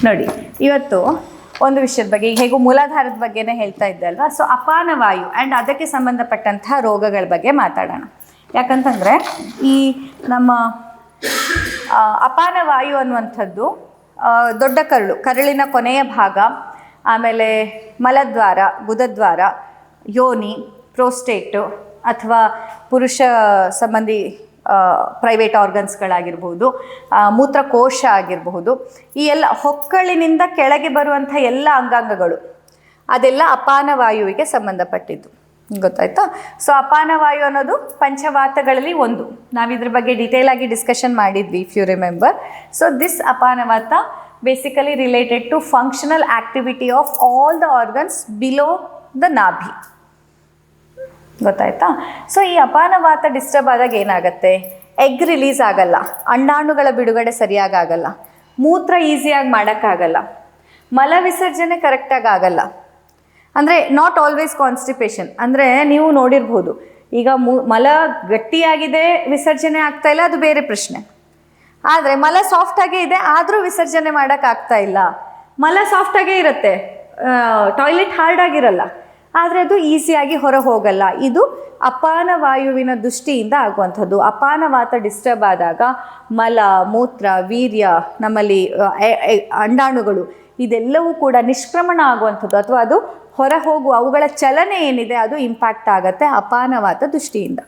ನೋಡಿ, ಇವತ್ತು ಒಂದು ವಿಷಯದ ಬಗ್ಗೆ, ಈಗ ಹೇಗೂ ಮೂಲಾಧಾರದ ಬಗ್ಗೆನೇ ಹೇಳ್ತಾ ಇದ್ದೆ ಅಲ್ವಾ. ಸೊ ಅಪಾನವಾಯು ಆ್ಯಂಡ್ ಅದಕ್ಕೆ ಸಂಬಂಧಪಟ್ಟಂತಹ ರೋಗಗಳ ಬಗ್ಗೆ ಮಾತಾಡೋಣ. ಯಾಕಂತಂದರೆ ಈ ನಮ್ಮ ಅಪಾನವಾಯು ಅನ್ನುವಂಥದ್ದು ದೊಡ್ಡ ಕರುಳಿನ ಕೊನೆಯ ಭಾಗ, ಆಮೇಲೆ ಮಲದ್ವಾರ, ಗುದದ್ವಾರ, ಯೋನಿ, ಪ್ರೋಸ್ಟೇಟು ಅಥವಾ ಪುರುಷ ಸಂಬಂಧಿ ಪ್ರೈವೇಟ್ ಆರ್ಗನ್ಸ್ಗಳಾಗಿರ್ಬೋದು, ಮೂತ್ರಕೋಶ ಆಗಿರಬಹುದು, ಈ ಎಲ್ಲ ಹೊಕ್ಕಳಿನಿಂದ ಕೆಳಗೆ ಬರುವಂಥ ಎಲ್ಲ ಅಂಗಾಂಗಗಳು ಅದೆಲ್ಲ ಅಪಾನವಾಯುವಿಗೆ ಸಂಬಂಧಪಟ್ಟಿದ್ದು. ಗೊತ್ತಾಯ್ತಾ? ಸೊ ಅಪಾನವಾಯು ಅನ್ನೋದು ಪಂಚವಾತಗಳಲ್ಲಿ ಒಂದು. ನಾವಿದ್ರ ಬಗ್ಗೆ ಡೀಟೇಲ್ ಆಗಿ ಡಿಸ್ಕಷನ್ ಮಾಡಿದ್ವಿ, if you remember. So this ಅಪಾನವಾತ basically related to functional activity of all the organs below the ನಾಭಿ. ಗೊತ್ತಾಯ್ತಾ? ಸೊ ಈ ಅಪಾನವಾತ ಡಿಸ್ಟರ್ಬ್ ಆದಾಗ ಏನಾಗುತ್ತೆ? ಎಗ್ ರಿಲೀಸ್ ಆಗಲ್ಲ, ಅಂಡಾಣುಗಳ ಬಿಡುಗಡೆ ಸರಿಯಾಗಿ ಆಗಲ್ಲ, ಮೂತ್ರ ಈಸಿಯಾಗಿ ಮಾಡೋಕ್ಕಾಗಲ್ಲ, ಮಲ ವಿಸರ್ಜನೆ ಕರೆಕ್ಟಾಗಿ ಆಗಲ್ಲ. ಅಂದರೆ ನಾಟ್ ಆಲ್ವೇಸ್ ಕಾನ್ಸ್ಟಿಪೇಷನ್. ಅಂದರೆ ನೀವು ನೋಡಿರ್ಬೋದು, ಈಗ ಮಲ ಗಟ್ಟಿಯಾಗಿದೆ ವಿಸರ್ಜನೆ ಆಗ್ತಾ ಇಲ್ಲ, ಅದು ಬೇರೆ ಪ್ರಶ್ನೆ. ಆದರೆ ಮಲ ಸಾಫ್ಟಾಗೇ ಇದೆ ಆದರೂ ವಿಸರ್ಜನೆ ಮಾಡೋಕ್ಕಾಗ್ತಾ ಇಲ್ಲ. ಮಲ ಸಾಫ್ಟಾಗೇ ಇರುತ್ತೆ, ಟಾಯ್ಲೆಟ್ ಹಾರ್ಡಾಗಿರಲ್ಲ, ಆದರೆ ಅದು ಈಸಿಯಾಗಿ ಹೊರ ಹೋಗಲ್ಲ. ಇದು ಅಪಾನವಾಯುವಿನ ದೃಷ್ಟಿಯಿಂದ ಆಗುವಂಥದ್ದು. ಅಪಾನವಾತ ಡಿಸ್ಟರ್ಬ್ ಆದಾಗ ಮಲ, ಮೂತ್ರ, ವೀರ್ಯ, ನಮ್ಮಲ್ಲಿ ಅಂಡಾಣುಗಳು ಇದೆಲ್ಲವೂ ಕೂಡ ನಿಷ್ಕ್ರಮಣ ಆಗುವಂಥದ್ದು, ಅಥವಾ ಅದು ಹೊರ ಹೋಗುವ ಅವುಗಳ ಚಲನೆ ಏನಿದೆ ಅದು ಇಂಪ್ಯಾಕ್ಟ್ ಆಗುತ್ತೆ ಅಪಾನವಾತ ದೃಷ್ಟಿಯಿಂದ.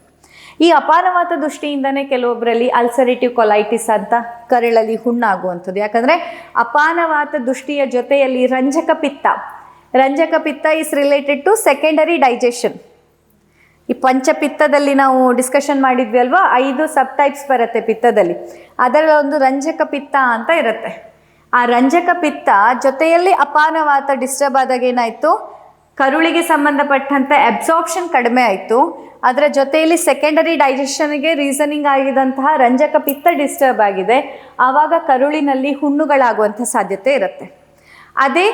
ಈ ಅಪಾನವಾತ ದೃಷ್ಟಿಯಿಂದನೇ ಕೆಲವೊಬ್ಬರಲ್ಲಿ ಅಲ್ಸರೇಟಿವ್ ಕೊಲೈಟಿಸ್ ಅಂತ ಕರಳಲ್ಲಿ ಹುಣ್ಣಾಗುವಂಥದ್ದು. ಯಾಕಂದರೆ ಅಪಾನವಾತ ದೃಷ್ಟಿಯ ಜೊತೆಯಲ್ಲಿ ರಂಜಕ ಪಿತ್ತ is related to secondary digestion. ಈ ಪಂಚಪಿತ್ತದಲ್ಲಿ ನಾವು ಡಿಸ್ಕಷನ್ ಮಾಡಿದ್ವಿ ಅಲ್ವಾ, 5 ಸಬ್ ಟೈಪ್ಸ್ ಬರುತ್ತೆ ಪಿತ್ತದಲ್ಲಿ. ಅದರಲ್ಲಿ ಒಂದು ರಂಜಕ ಪಿತ್ತ ಅಂತ ಇರುತ್ತೆ. ಆ ರಂಜಕ ಪಿತ್ತ ಜೊತೆಯಲ್ಲಿ ಅಪಾನವಾತ ಡಿಸ್ಟರ್ಬ್ ಆದಾಗ ಏನಾಯಿತು? ಕರುಳಿಗೆ ಸಂಬಂಧಪಟ್ಟಂತೆ ಅಬ್ಸಾರ್ಪ್ಷನ್ ಕಡಿಮೆ ಆಯಿತು. ಅದರ ಜೊತೆಯಲ್ಲಿ ಸೆಕೆಂಡರಿ ಡೈಜೆಷನ್ಗೆ ರೀಸನಿಂಗ್ ಆಗಿದಂತಹ ರಂಜಕ ಪಿತ್ತ ಡಿಸ್ಟರ್ಬ್ ಆಗಿದೆ. ಆವಾಗ ಕರುಳಿನಲ್ಲಿ ಹುಣ್ಣುಗಳಾಗುವಂಥ ಸಾಧ್ಯತೆ ಇರುತ್ತೆ. ಅದೇ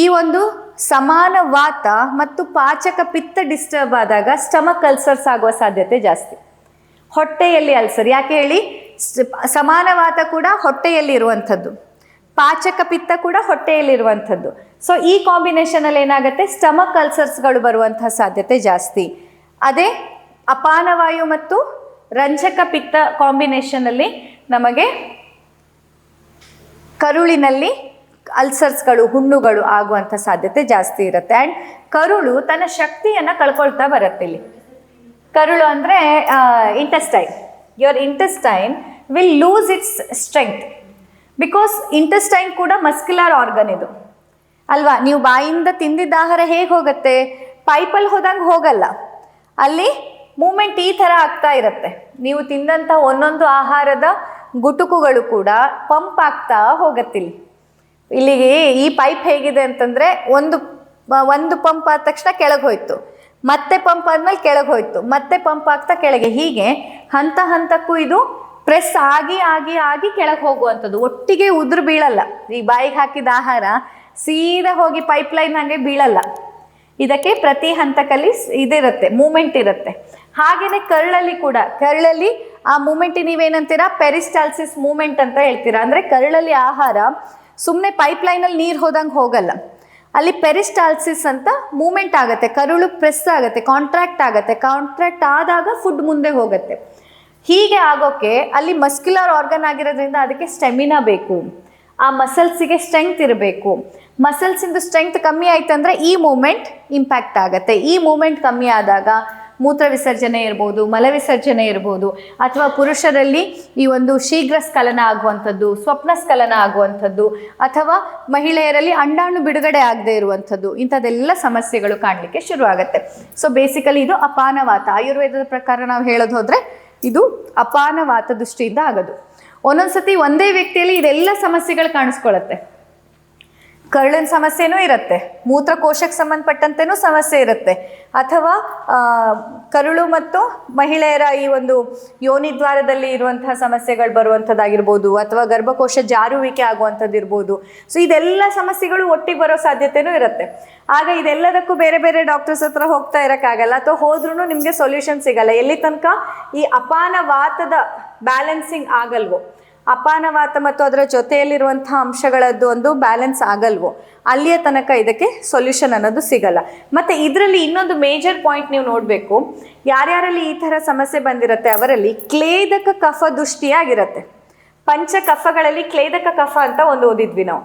ಈ ಒಂದು ಸಮಾನ ವಾತ ಮತ್ತು ಪಾಚಕ ಪಿತ್ತ ಡಿಸ್ಟರ್ಬ್ ಆದಾಗ ಸ್ಟಮಕ್ ಅಲ್ಸರ್ಸ್ ಆಗುವ ಸಾಧ್ಯತೆ ಜಾಸ್ತಿ. ಹೊಟ್ಟೆಯಲ್ಲಿ ಅಲ್ಸರ್. ಯಾಕೆ ಹೇಳಿ? ಸಮಾನ ವಾತ ಕೂಡ ಹೊಟ್ಟೆಯಲ್ಲಿ ಇರುವಂಥದ್ದು, ಪಾಚಕ ಪಿತ್ತ ಕೂಡ ಹೊಟ್ಟೆಯಲ್ಲಿರುವಂಥದ್ದು. ಸೊ ಈ ಕಾಂಬಿನೇಷನಲ್ಲಿ ಏನಾಗುತ್ತೆ? ಸ್ಟಮಕ್ ಅಲ್ಸರ್ಸ್ಗಳು ಬರುವಂಥ ಸಾಧ್ಯತೆ ಜಾಸ್ತಿ. ಅದೇ ಅಪಾನವಾಯು ಮತ್ತು ರಂಜಕ ಪಿತ್ತ ಕಾಂಬಿನೇಷನಲ್ಲಿ ನಮಗೆ ಕರುಳಿನಲ್ಲಿ ಅಲ್ಸರ್ಸ್ಗಳು, ಹುಣ್ಣುಗಳು ಆಗುವಂಥ ಸಾಧ್ಯತೆ ಜಾಸ್ತಿ ಇರುತ್ತೆ. ಆ್ಯಂಡ್ ಕರುಳು ತನ್ನ ಶಕ್ತಿಯನ್ನು ಕಳ್ಕೊಳ್ತಾ ಬರುತ್ತೆ. ಇಲ್ಲಿ ಕರುಳು ಅಂದರೆ intestine. Your intestine will lose it's strength because intestine ಕೂಡ ಮಸ್ಕ್ಯುಲರ್ ಆರ್ಗನ್ ಇದು ಅಲ್ವಾ. ನೀವು ಬಾಯಿಂದ ತಿಂದಿದ್ದ ಆಹಾರ ಹೇಗೆ ಹೋಗುತ್ತೆ? ಪೈಪಲ್ಲಿ ಹೋದಂಗೆ ಹೋಗಲ್ಲ, ಅಲ್ಲಿ ಮೂಮೆಂಟ್ ಈ ಥರ ಆಗ್ತಾ ಇರುತ್ತೆ. ನೀವು ತಿಂದಂಥ ಒಂದೊಂದು ಆಹಾರದ ಗುಟುಕುಗಳು ಕೂಡ ಪಂಪ್ ಆಗ್ತಾ ಹೋಗತ್ತಿಲ್ಲಿ. ಇಲ್ಲಿಗೆ ಈ ಪೈಪ್ ಹೇಗಿದೆ ಅಂತಂದರೆ ಒಂದು ಪಂಪ್ ಆದ ತಕ್ಷಣ ಕೆಳಗೆ ಹೋಯ್ತು, ಮತ್ತೆ ಪಂಪ್ ಆದಮೇಲೆ ಕೆಳಗೆ ಹೋಯ್ತು, ಮತ್ತೆ ಪಂಪ್ ಆಗ್ತಾ ಕೆಳಗೆ, ಹೀಗೆ ಹಂತ ಹಂತಕ್ಕೂ ಇದು ಪ್ರೆಸ್ ಆಗಿ ಆಗಿ ಆಗಿ ಕೆಳಗೆ ಹೋಗುವಂಥದ್ದು. ಒಟ್ಟಿಗೆ ಉದುರು ಬೀಳಲ್ಲ. ಈ ಬಾಯಿಗೆ ಹಾಕಿದ ಆಹಾರ ಸೀದಾ ಹೋಗಿ ಪೈಪ್ಲೈನ್ ಹಾಗೆ ಬೀಳಲ್ಲ. ಇದಕ್ಕೆ ಪ್ರತಿ ಹಂತಕಲ್ಲಿ ಇದಿರುತ್ತೆ, ಮೂಮೆಂಟ್ ಇರುತ್ತೆ. ಹಾಗೆಯೇ ಕರಳಲ್ಲಿ ಆ ಮೂಮೆಂಟ್ ನೀವೇನಂತೀರಾ? ಪೆರಿಸ್ಟಾಲ್ಸಿಸ್ ಮೂಮೆಂಟ್ ಅಂತ ಹೇಳ್ತೀರಾ. ಅಂದರೆ ಕರಳಲ್ಲಿ ಆಹಾರ ಸುಮ್ಮನೆ ಪೈಪ್ಲೈನಲ್ಲಿ ನೀರು ಹೋದಂಗೆ ಹೋಗಲ್ಲ, ಅಲ್ಲಿ ಪೆರಿಸ್ಟಾಲ್ಸಿಸ್ ಅಂತ ಮೂಮೆಂಟ್ ಆಗುತ್ತೆ. ಕರುಳು ಪ್ರೆಸ್ ಆಗುತ್ತೆ, ಕಾಂಟ್ರಾಕ್ಟ್ ಆಗುತ್ತೆ. ಕಾಂಟ್ರಾಕ್ಟ್ ಆದಾಗ ಫುಡ್ ಮುಂದೆ ಹೋಗುತ್ತೆ. ಹೀಗೆ ಆಗೋಕ್ಕೆ ಅಲ್ಲಿ ಮಸ್ಕ್ಯುಲರ್ ಆರ್ಗನ್ ಆಗಿರೋದ್ರಿಂದ ಅದಕ್ಕೆ ಸ್ಟೆಮಿನಾ ಬೇಕು, ಆ ಮಸಲ್ಸಿಗೆ ಸ್ಟ್ರೆಂಗ್ತ್ ಇರಬೇಕು. ಮಸಲ್ಸಿಂದು ಸ್ಟ್ರೆಂಗ್ತ್ ಕಮ್ಮಿ ಆಯ್ತಂದರೆ ಈ ಮೂಮೆಂಟ್ ಇಂಪ್ಯಾಕ್ಟ್ ಆಗುತ್ತೆ. ಈ ಮೂಮೆಂಟ್ ಕಮ್ಮಿ ಆದಾಗ ಮೂತ್ರ ವಿಸರ್ಜನೆ ಇರ್ಬೋದು, ಮಲ ವಿಸರ್ಜನೆ ಇರ್ಬೋದು, ಅಥವಾ ಪುರುಷರಲ್ಲಿ ಈ ಒಂದು ಶೀಘ್ರ ಸ್ಖಲನ ಆಗುವಂಥದ್ದು, ಸ್ವಪ್ನ ಸ್ಖಲನ ಆಗುವಂಥದ್ದು, ಅಥವಾ ಮಹಿಳೆಯರಲ್ಲಿ ಅಂಡಾಣು ಬಿಡುಗಡೆ ಆಗದೆ ಇರುವಂಥದ್ದು, ಇಂಥದ್ದೆಲ್ಲ ಸಮಸ್ಯೆಗಳು ಕಾಣಲಿಕ್ಕೆ ಶುರುವಾಗುತ್ತೆ. ಸೊ ಬೇಸಿಕಲಿ ಇದು ಅಪಾನವಾತ. ಆಯುರ್ವೇದದ ಪ್ರಕಾರ ನಾವು ಹೇಳೋದು ಹೋದರೆ ಇದು ಅಪಾನವಾತ ದೃಷ್ಟಿಯಿಂದ ಆಗೋದು. ಒಂದೊಂದ್ಸತಿ ಒಂದೇ ವ್ಯಕ್ತಿಯಲ್ಲಿ ಇದೆಲ್ಲ ಸಮಸ್ಯೆಗಳು ಕಾಣಿಸ್ಕೊಳ್ಳುತ್ತೆ. ಕರುಳಿನ ಸಮಸ್ಯೆನೂ ಇರುತ್ತೆ, ಮೂತ್ರಕೋಶಕ್ಕೆ ಸಂಬಂಧಪಟ್ಟಂತೆನೂ ಸಮಸ್ಯೆ ಇರುತ್ತೆ, ಅಥವಾ ಕರುಳು ಮತ್ತು ಮಹಿಳೆಯರ ಈ ಒಂದು ಯೋನಿದ್ವಾರದಲ್ಲಿ ಇರುವಂತಹ ಸಮಸ್ಯೆಗಳು ಬರುವಂಥದ್ದಾಗಿರ್ಬೋದು, ಅಥವಾ ಗರ್ಭಕೋಶ ಜಾರುವಿಕೆ ಆಗುವಂಥದ್ದು ಇರ್ಬೋದು. ಸೊ ಇದೆಲ್ಲ ಸಮಸ್ಯೆಗಳು ಒಟ್ಟಿಗೆ ಬರೋ ಸಾಧ್ಯತೆನೂ ಇರುತ್ತೆ. ಆಗ ಇದೆಲ್ಲದಕ್ಕೂ ಬೇರೆ ಬೇರೆ ಡಾಕ್ಟರ್ಸ್ ಹತ್ರ ಹೋಗ್ತಾ ಇರೋಕ್ಕಾಗಲ್ಲ, ಅಥವಾ ಹೋದ್ರೂ ನಿಮಗೆ ಸೊಲ್ಯೂಷನ್ ಸಿಗಲ್ಲ ಎಲ್ಲಿ ತನಕ ಈ ಅಪಾನವಾತದ ಬ್ಯಾಲೆನ್ಸಿಂಗ್ ಆಗಲ್ವೋ ಅಪಾನವಾತ ಮತ್ತು ಅದರ ಜೊತೆಯಲ್ಲಿರುವಂಥ ಅಂಶಗಳದ್ದು ಒಂದು ಬ್ಯಾಲೆನ್ಸ್ ಆಗಲ್ವೋ ಅಲ್ಲಿಯ ತನಕ ಇದಕ್ಕೆ ಸೊಲ್ಯೂಷನ್ ಅನ್ನೋದು ಸಿಗಲ್ಲ. ಮತ್ತು ಇದರಲ್ಲಿ ಇನ್ನೊಂದು ಮೇಜರ್ ಪಾಯಿಂಟ್ ನೀವು ನೋಡಬೇಕು, ಯಾರ್ಯಾರಲ್ಲಿ ಈ ಥರ ಸಮಸ್ಯೆ ಬಂದಿರುತ್ತೆ ಅವರಲ್ಲಿ ಕ್ಲೇದಕ ಕಫ ದುಷ್ಟಿಯಾಗಿರುತ್ತೆ. ಪಂಚ ಕಫಗಳಲ್ಲಿ ಕ್ಲೇದಕ ಕಫ ಅಂತ ಒಂದು ಓದಿದ್ವಿ ನಾವು.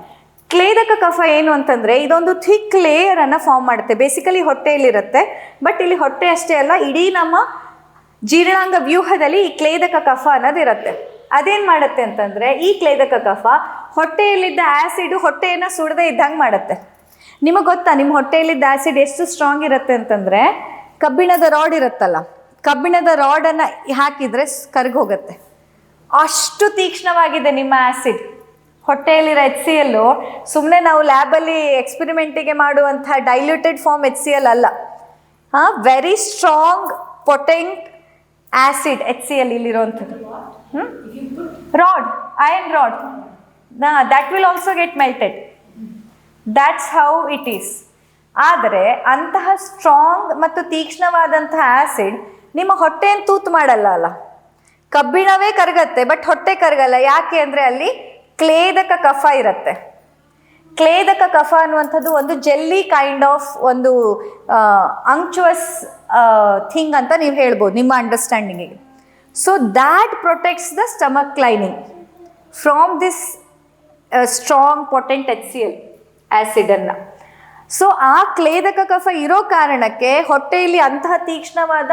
ಕ್ಲೇದಕ ಕಫ ಏನು ಅಂತಂದರೆ ಇದೊಂದು ಥಿಕ್ ಲೇಯರನ್ನು ಫಾರ್ಮ್ ಮಾಡುತ್ತೆ. ಬೇಸಿಕಲಿ ಹೊಟ್ಟೆಯಲ್ಲಿರುತ್ತೆ, ಬಟ್ ಇಲ್ಲಿ ಹೊಟ್ಟೆ ಅಷ್ಟೇ ಅಲ್ಲ, ಇಡೀ ನಮ್ಮ ಜೀರ್ಣಾಂಗ ವ್ಯೂಹದಲ್ಲಿ ಈ ಕ್ಲೇದಕ ಕಫ ಅನ್ನೋದಿರುತ್ತೆ. ಅದೇನು ಮಾಡುತ್ತೆ ಅಂತಂದರೆ ಈ ಕ್ಲೇದಕ ಕಫ ಹೊಟ್ಟೆಯಲ್ಲಿದ್ದ ಆ್ಯಸಿಡು ಹೊಟ್ಟೆಯನ್ನು ಸುಡದೆ ಇದ್ದಂಗೆ ಮಾಡುತ್ತೆ. ನಿಮಗೆ ಗೊತ್ತಾ ನಿಮ್ಮ ಹೊಟ್ಟೆಯಲ್ಲಿದ್ದ ಆ್ಯಸಿಡ್ ಎಷ್ಟು ಸ್ಟ್ರಾಂಗ್ ಇರುತ್ತೆ ಅಂತಂದರೆ, ಕಬ್ಬಿಣದ ರಾಡ್ ಇರುತ್ತಲ್ಲ, ಕಬ್ಬಿಣದ ರಾಡನ್ನು ಹಾಕಿದರೆ ಕರಗೋಗುತ್ತೆ, ಅಷ್ಟು ತೀಕ್ಷ್ಣವಾಗಿದೆ ನಿಮ್ಮ ಆ್ಯಸಿಡ್. ಹೊಟ್ಟೆಯಲ್ಲಿರೋ HCl ಸುಮ್ಮನೆ ನಾವು ಲ್ಯಾಬಲ್ಲಿ ಎಕ್ಸ್ಪೆರಿಮೆಂಟಿಗೆ ಮಾಡುವಂಥ ಡೈಲ್ಯೂಟೆಡ್ ಫಾರ್ಮ್ HCl ಅಲ್ಲ, very strong potent acid HCl ಇಲ್ಲಿರೋವಂಥದ್ದು. Rod, iron rod, that will also get melted. That's how it is. ಆದರೆ ಅಂತಹ ಸ್ಟ್ರಾಂಗ್ ಮತ್ತು ತೀಕ್ಷ್ಣವಾದಂತಹ ಆ್ಯಸಿಡ್ ನಿಮ್ಮ ಹೊಟ್ಟೆಯನ್ನು ತೂತು ಮಾಡಲ್ಲ ಅಲ್ಲ, ಕಬ್ಬಿಣವೇ ಕರಗತ್ತೆ ಬಟ್ ಹೊಟ್ಟೆ ಕರಗಲ್ಲ. ಯಾಕೆ ಅಂದರೆ ಅಲ್ಲಿ ಕ್ಲೇದಕ ಕಫ ಇರುತ್ತೆ. ಕ್ಲೇದಕ ಕಫ ಅನ್ನುವಂಥದ್ದು ಒಂದು ಜೆಲ್ಲಿ ಕೈಂಡ್ ಆಫ್ ಒಂದು ಅಂಕ್ಚುವಸ್ ಥಿಂಗ್ ಅಂತ ನೀವು ಹೇಳ್ಬೋದು ನಿಮ್ಮ ಅಂಡರ್ಸ್ಟ್ಯಾಂಡಿಂಗಿಗೆ. So that protects the stomach lining from this strong potent HCl ಆ್ಯಸಿಡನ್ನು. ಸೊ ಆ ಕ್ಲೇದಕ ಕಫ ಇರೋ ಕಾರಣಕ್ಕೆ ಹೊಟ್ಟೆಯಲ್ಲಿ ಅಂತಹ ತೀಕ್ಷ್ಣವಾದ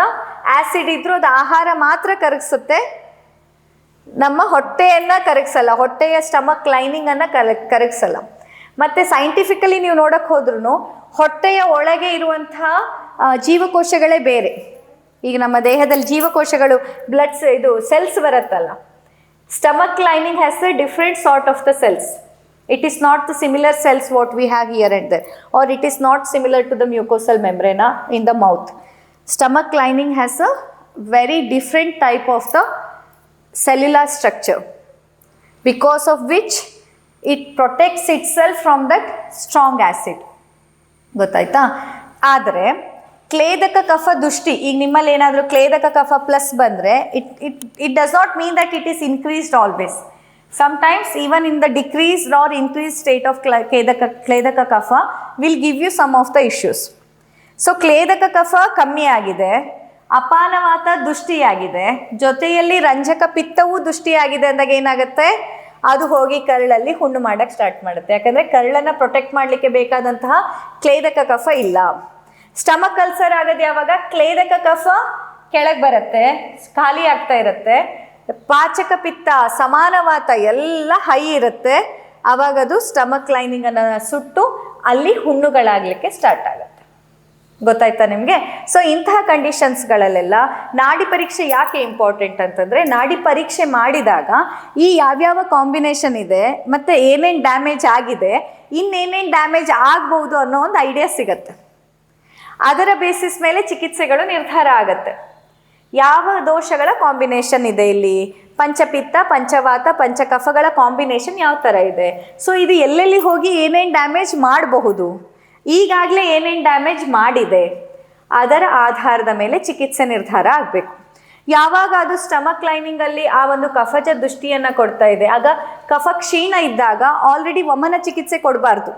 ಆ್ಯಸಿಡ್ ಇದ್ರೂ ಅದು ಆಹಾರ ಮಾತ್ರ ಕರಗಿಸುತ್ತೆ, ನಮ್ಮ ಹೊಟ್ಟೆಯನ್ನು ಕರಗಿಸಲ್ಲ, ಹೊಟ್ಟೆಯ ಸ್ಟಮಕ್ ಲೈನಿಂಗನ್ನು ಕರಗಿಸಲ್ಲ. ಮತ್ತು ಸೈಂಟಿಫಿಕಲಿ ನೀವು ನೋಡೋಕ್ಕೆ ಹೋದ್ರೂ ಹೊಟ್ಟೆಯ ಒಳಗೆ ಇರುವಂತಹ ಜೀವಕೋಶಗಳೇ ಬೇರೆ. ಈಗ ನಮ್ಮ ದೇಹದಲ್ಲಿ ಜೀವಕೋಶಗಳು ಇದು ಸೆಲ್ಸ್ ಬರುತ್ತಲ್ಲ, stomach lining has a different sort of the cells. It is not the similar cells what we have here and there, or it is not similar to the mucosal membrane in the mouth. Stomach lining has a very different type of the cellular structure, because of which it protects itself from that strong acid. ಗೊತ್ತಾಯ್ತಾ? ಆದರೆ ಕ್ಲೇದಕ ಕಫ ದುಷ್ಟಿ, ಈಗ ನಿಮ್ಮಲ್ಲಿ ಏನಾದರೂ ಕ್ಲೇದಕ ಕಫ plus ಬಂದರೆ it does not mean that it is increased always. Sometimes even in the decreased or increased state of ಕ್ಲೇದಕ ಕಫ will give you some of the issues. So ಕ್ಲೇದಕ ಕಫ ಕಮ್ಮಿ ಆಗಿದೆ, ಅಪಾನವಾತ ದುಷ್ಟಿಯಾಗಿದೆ, ಜೊತೆಯಲ್ಲಿ ರಂಜಕ ಪಿತ್ತವೂ ದುಷ್ಟಿಯಾಗಿದೆ ಅಂದಾಗ ಏನಾಗುತ್ತೆ, ಅದು ಹೋಗಿ ಕರಳಲ್ಲಿ ಹುಣ್ಣು ಮಾಡೋಕ್ಕೆ ಸ್ಟಾರ್ಟ್ ಮಾಡುತ್ತೆ. ಯಾಕಂದರೆ ಕರಳನ್ನು ಪ್ರೊಟೆಕ್ಟ್ ಮಾಡಲಿಕ್ಕೆ ಬೇಕಾದಂತಹ ಕ್ಲೇದಕ ಕಫ ಇಲ್ಲ. ಸ್ಟಮಕ್ ಅಲ್ಸರ್ ಆಗೋದು ಯಾವಾಗ, ಕ್ಲೇದಕ ಕಫ ಕೆಳಗೆ ಬರುತ್ತೆ, ಖಾಲಿ ಆಗ್ತಾ ಇರುತ್ತೆ, ಪಾಚಕ ಪಿತ್ತ ಸಮಾನವಾತ ಎಲ್ಲ ಹೈ ಇರುತ್ತೆ, ಆವಾಗ ಅದು ಸ್ಟಮಕ್ ಲೈನಿಂಗನ್ನು ಸುಟ್ಟು ಅಲ್ಲಿ ಹುಣ್ಣುಗಳಾಗಲಿಕ್ಕೆ ಸ್ಟಾರ್ಟ್ ಆಗುತ್ತೆ. ಗೊತ್ತಾಯ್ತಾ ನಿಮಗೆ? ಸೊ ಇಂತಹ ಕಂಡೀಷನ್ಸ್ಗಳಲ್ಲೆಲ್ಲ ನಾಡಿ ಪರೀಕ್ಷೆ ಯಾಕೆ ಇಂಪಾರ್ಟೆಂಟ್ ಅಂತಂದರೆ, ನಾಡಿ ಪರೀಕ್ಷೆ ಮಾಡಿದಾಗ ಈ ಯಾವ್ಯಾವ ಕಾಂಬಿನೇಷನ್ ಇದೆ ಮತ್ತು ಏನೇನು ಡ್ಯಾಮೇಜ್ ಆಗಿದೆ, ಇನ್ನೇನೇನು ಡ್ಯಾಮೇಜ್ ಆಗ್ಬೋದು ಅನ್ನೋ ಒಂದು ಐಡಿಯಾ ಸಿಗತ್ತೆ. ಅದರ ಬೇಸಿಸ್ ಮೇಲೆ ಚಿಕಿತ್ಸೆಗಳು ನಿರ್ಧಾರ ಆಗುತ್ತೆ. ಯಾವ ದೋಷಗಳ ಕಾಂಬಿನೇಷನ್ ಇದೆ ಇಲ್ಲಿ, ಪಂಚಪಿತ್ತ, ಪಂಚವಾತ, ಪಂಚಕಫಗಳ ಕಾಂಬಿನೇಷನ್ ಯಾವ ಥರ ಇದೆ, ಸೊ ಇದು ಎಲ್ಲೆಲ್ಲಿ ಹೋಗಿ ಏನೇನು ಡ್ಯಾಮೇಜ್ ಮಾಡಬಹುದು, ಈಗಾಗಲೇ ಏನೇನು ಡ್ಯಾಮೇಜ್ ಮಾಡಿದೆ, ಅದರ ಆಧಾರದ ಮೇಲೆ ಚಿಕಿತ್ಸೆ ನಿರ್ಧಾರ ಆಗಬೇಕು. ಯಾವಾಗ ಅದು ಸ್ಟಮಕ್ ಲೈನಿಂಗಲ್ಲಿ ಆ ಒಂದು ಕಫಜ ದೃಷ್ಟಿಯನ್ನು ಕೊಡ್ತಾ ಇದೆ, ಆಗ ಕಫ ಕ್ಷೀಣ ಇದ್ದಾಗ ಆಲ್ರೆಡಿ ವಮನ ಚಿಕಿತ್ಸೆ ಕೊಡಬಾರ್ದು.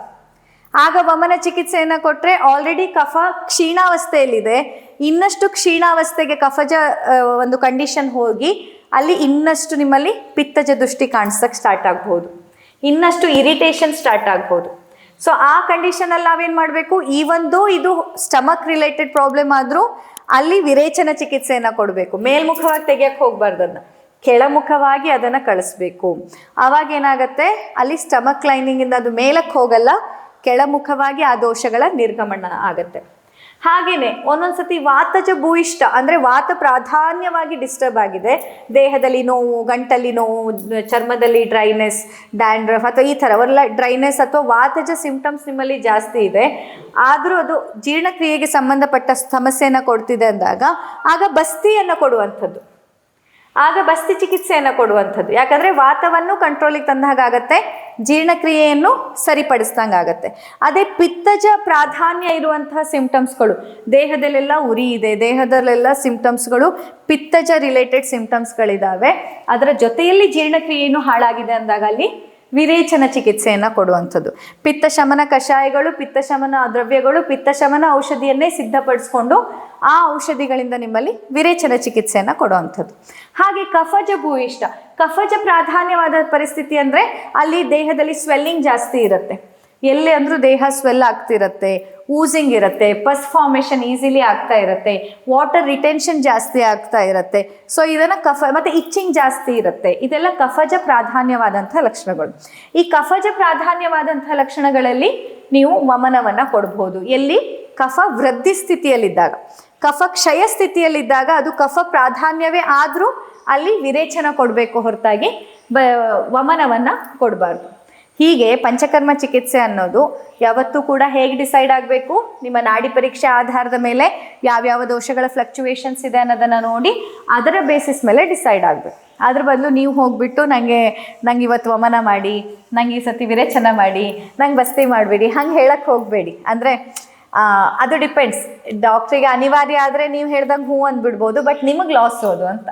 ಆಗ ವಮನ ಚಿಕಿತ್ಸೆಯನ್ನು ಕೊಟ್ಟರೆ ಆಲ್ರೆಡಿ ಕಫ ಕ್ಷೀಣಾವಸ್ಥೆಯಲ್ಲಿದೆ, ಇನ್ನಷ್ಟು ಕ್ಷೀಣಾವಸ್ಥೆಗೆ ಕಫಜ ಒಂದು ಕಂಡೀಷನ್ ಹೋಗಿ ಅಲ್ಲಿ ಇನ್ನಷ್ಟು ನಿಮ್ಮಲ್ಲಿ ಪಿತ್ತಜ ದೃಷ್ಟಿ ಕಾಣಿಸೋಕ್ಕೆ ಸ್ಟಾರ್ಟ್ ಆಗ್ಬೋದು, ಇನ್ನಷ್ಟು ಇರಿಟೇಷನ್ ಸ್ಟಾರ್ಟ್ ಆಗ್ಬೋದು. ಸೊ ಆ ಕಂಡೀಷನಲ್ಲಿ ನಾವೇನು ಮಾಡಬೇಕು, ಈವೊಂದು ಇದು ಸ್ಟಮಕ್ ರಿಲೇಟೆಡ್ ಪ್ರಾಬ್ಲಮ್ ಆದರೂ ಅಲ್ಲಿ ವಿರೇಚನ ಚಿಕಿತ್ಸೆಯನ್ನು ಕೊಡಬೇಕು. ಮೇಲ್ಮುಖವಾಗಿ ತೆಗಿಯೋಕ್ಕೆ ಹೋಗಬಾರ್ದು, ಅದನ್ನು ಕೆಳಮುಖವಾಗಿ ಅದನ್ನು ಕಳಿಸ್ಬೇಕು. ಆವಾಗ ಏನಾಗುತ್ತೆ, ಅಲ್ಲಿ ಸ್ಟಮಕ್ ಲೈನಿಂಗಿಂದ ಅದು ಮೇಲಕ್ಕೆ ಹೋಗಲ್ಲ, ಕೆಳಮುಖವಾಗಿ ಆ ದೋಷಗಳ ನಿರ್ಗಮನ ಆಗುತ್ತೆ. ಹಾಗೆಯೇ ಒಂದೊಂದ್ಸತಿ ವಾತಜ ಭೂಯಿಷ್ಠ ಅಂದರೆ ವಾತ ಪ್ರಾಧಾನ್ಯವಾಗಿ ಡಿಸ್ಟರ್ಬ್ ಆಗಿದೆ, ದೇಹದಲ್ಲಿ ನೋವು, ಗಂಟಲ್ಲಿ ನೋವು, ಚರ್ಮದಲ್ಲಿ ಡ್ರೈನೆಸ್, ಡ್ಯಾಂಡ್ರಫ್ ಅಥವಾ ಈ ಥರ ಎಲ್ಲ ಡ್ರೈನೆಸ್ ಅಥವಾ ವಾತಜ ಸಿಂಪ್ಟಮ್ಸ್ ನಿಮ್ಮಲ್ಲಿ ಜಾಸ್ತಿ ಇದೆ, ಆದರೂ ಅದು ಜೀರ್ಣಕ್ರಿಯೆಗೆ ಸಂಬಂಧಪಟ್ಟ ಸಮಸ್ಯೆಯನ್ನು ಕೊಡ್ತಿದೆ ಅಂದಾಗ ಆಗ ಬಸ್ತಿಯನ್ನು ಕೊಡುವಂಥದ್ದು. ಆಗ ಬಸ್ತಿ ಚಿಕಿತ್ಸೆಯನ್ನು ಕೊಡುವಂಥದ್ದು. ಯಾಕಂದರೆ ವಾತವನ್ನು ಕಂಟ್ರೋಲಿಗೆ ತಂದಾಗತ್ತೆ, ಜೀರ್ಣಕ್ರಿಯೆಯನ್ನು ಸರಿಪಡಿಸ್ದಂಗೆ ಆಗುತ್ತೆ. ಅದೇ ಪಿತ್ತಜ ಪ್ರಾಧಾನ್ಯ ಇರುವಂತಹ ಸಿಂಪ್ಟಮ್ಸ್ಗಳು, ದೇಹದಲ್ಲೆಲ್ಲ ಉರಿ ಇದೆ, ದೇಹದಲ್ಲೆಲ್ಲ ಸಿಂಪ್ಟಮ್ಸ್ಗಳು ಪಿತ್ತಜ ರಿಲೇಟೆಡ್ ಸಿಂಪ್ಟಮ್ಸ್ಗಳಿದ್ದಾವೆ, ಅದರ ಜೊತೆಯಲ್ಲಿ ಜೀರ್ಣಕ್ರಿಯೆಯನ್ನು ಹಾಳಾಗಿದೆ ಅಂದಾಗ ಅಲ್ಲಿ ವಿರೇಚನ ಚಿಕಿತ್ಸೆಯನ್ನು ಕೊಡುವಂಥದ್ದು. ಪಿತ್ತ ಶಮನ ಕಷಾಯಗಳು, ಪಿತ್ತ ಶಮನ ದ್ರವ್ಯಗಳು, ಪಿತ್ತ ಶಮನ ಔಷಧಿಯನ್ನೇ ಸಿದ್ಧಪಡಿಸ್ಕೊಂಡು ಆ ಔಷಧಿಗಳಿಂದ ನಿಮ್ಮಲ್ಲಿ ವಿರೇಚನ ಚಿಕಿತ್ಸೆಯನ್ನು ಕೊಡುವಂಥದ್ದು. ಹಾಗೆ ಕಫಜ ಭೂಯಿಷ್ಠ, ಕಫಜ ಪ್ರಾಧಾನ್ಯವಾದ ಪರಿಸ್ಥಿತಿ ಅಂದರೆ ಅಲ್ಲಿ ದೇಹದಲ್ಲಿ ಸ್ವೆಲ್ಲಿಂಗ್ ಜಾಸ್ತಿ ಇರುತ್ತೆ, ಎಲ್ಲಿ ಅಂದರೂ ದೇಹ ಸ್ವೆಲ್ ಆಗ್ತಿರುತ್ತೆ, ಊಸಿಂಗ್ ಇರುತ್ತೆ, ಪಸ್ ಫಾರ್ಮೇಷನ್ ಈಸಿಲಿ ಆಗ್ತಾ ಇರುತ್ತೆ, ವಾಟರ್ ರಿಟೆನ್ಷನ್ ಜಾಸ್ತಿ ಆಗ್ತಾ ಇರುತ್ತೆ. ಸೊ ಇದನ್ನು ಮತ್ತು ಇಚ್ಚಿಂಗ್ ಜಾಸ್ತಿ ಇರುತ್ತೆ. ಇದೆಲ್ಲ ಕಫಜ ಪ್ರಾಧಾನ್ಯವಾದಂಥ ಲಕ್ಷಣಗಳು. ಈ ಕಫಜ ಪ್ರಾಧಾನ್ಯವಾದಂಥ ಲಕ್ಷಣಗಳಲ್ಲಿ ನೀವು ವಮನವನ್ನು ಕೊಡ್ಬೋದು. ಎಲ್ಲಿ ಕಫ ವೃದ್ಧಿ ಸ್ಥಿತಿಯಲ್ಲಿದ್ದಾಗ, ಕಫ ಕ್ಷಯ ಸ್ಥಿತಿಯಲ್ಲಿದ್ದಾಗ ಅದು ಕಫ ಪ್ರಾಧಾನ್ಯವೇ ಆದರೂ ಅಲ್ಲಿ ವಿರೇಚನ ಕೊಡಬೇಕು ಹೊರತಾಗಿ ವಮನವನ್ನು ಕೊಡಬಾರ್ದು. ಹೀಗೆ ಪಂಚಕರ್ಮ ಚಿಕಿತ್ಸೆ ಅನ್ನೋದು ಯಾವತ್ತೂ ಕೂಡ ಹೇಗೆ ಡಿಸೈಡ್ ಆಗಬೇಕು, ನಿಮ್ಮ ನಾಡಿ ಪರೀಕ್ಷೆ ಆಧಾರದ ಮೇಲೆ ಯಾವ್ಯಾವ ದೋಷಗಳ ಫ್ಲಕ್ಚುವೇಷನ್ಸ್ ಇದೆ ಅನ್ನೋದನ್ನು ನೋಡಿ ಅದರ ಬೇಸಿಸ್ ಮೇಲೆ ಡಿಸೈಡ್ ಆಗಬೇಕು. ಅದ್ರ ಬದಲು ನೀವು ಹೋಗಿಬಿಟ್ಟು ನಂಗೆ ಇವತ್ತು ವಮನ ಮಾಡಿ, ನಂಗೆ ಈ ಸತಿ ವಿರೇಚನ ಮಾಡಿ, ನಂಗೆ ಬಸ್ತಿ ಮಾಡಬೇಡಿ, ಹಂಗೆ ಹೇಳಕ್ಕೆ ಹೋಗಬೇಡಿ. ಅಂದರೆ ಅದು ಡಿಪೆಂಡ್ಸ್. ಡಾಕ್ಟ್ರಿಗೆ ಅನಿವಾರ್ಯ ಆದರೆ ನೀವು ಹೇಳ್ದಂಗೆ ಹ್ಞೂ ಅಂದ್ಬಿಡ್ಬೋದು, ಬಟ್ ನಿಮಗೆ ಲಾಸ್ ಹೋದು ಅಂತ.